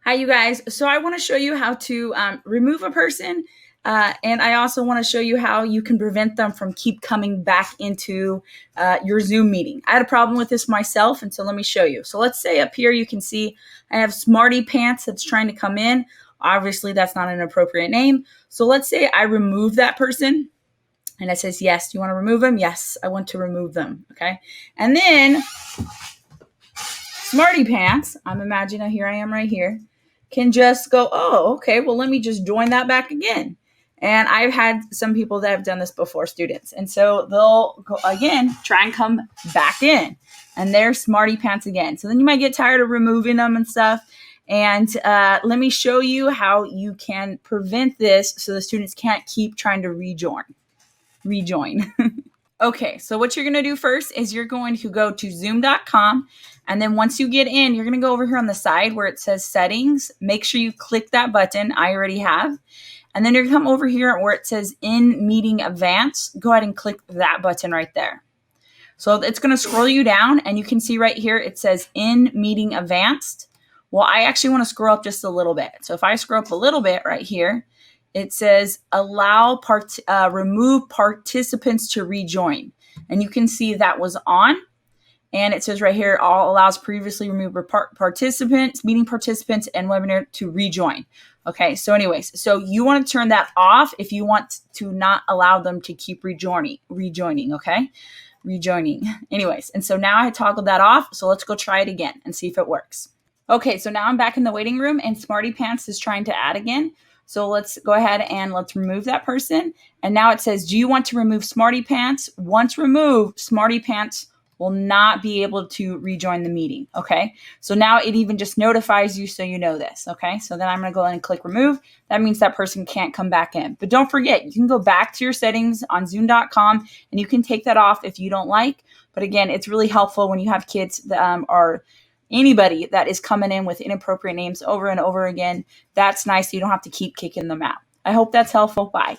Hi, you guys. So I want to show you how to remove a person, and I also want to show you how you can prevent them from keep coming back into your Zoom meeting. I had a problem with this myself, and so let me show you. So let's say up here you can see I have Smarty Pants that's trying to come in. Obviously, that's not an appropriate name. So let's say I remove that person. And it says, yes, do you want to remove them? Yes, I want to remove them. Okay. And then Smarty Pants, I'm imagining here I am right here, can just go, oh, okay, well, let me just join that back again. And I've had some people that have done this before, students. And so they'll go again, try and come back in. And they're Smarty Pants again. So then you might get tired of removing them and stuff. And let me show you how you can prevent this so the students can't keep trying to rejoin. Okay, so what you're going to do first is you're going to go to zoom.com. And then once you get in, you're going to go over here on the side where it says settings. Make sure you click that button. I already have. And then you're going to come over here where it says in meeting advanced. Go ahead and click that button right there. So it's going to scroll you down and you can see right here it says in meeting advanced. Well, I actually want to scroll up just a little bit. So if I scroll up a little bit right here, it says remove participants to rejoin. And you can see that was on. And it says right here, all allows previously removed participants, meeting participants, and webinar to rejoin. Okay, so anyways, so you want to turn that off if you want to not allow them to keep rejoining, okay? Rejoining. Anyways, and so now I toggled that off. So let's go try it again and see if it works. Okay, so now I'm back in the waiting room and Smarty Pants is trying to add again. So let's go ahead and let's remove that person. And now it says, do you want to remove Smarty Pants? Once removed, Smarty Pants will not be able to rejoin the meeting. Okay, so now it even just notifies you so you know this. Okay, so then I'm going to go ahead and click remove. That means that person can't come back in. But don't forget, you can go back to your settings on zoom.com and you can take that off if you don't like. But again, it's really helpful when you have kids that are anybody that is coming in with inappropriate names over and over again. That's nice. So you don't have to keep kicking them out. I hope that's helpful. Bye.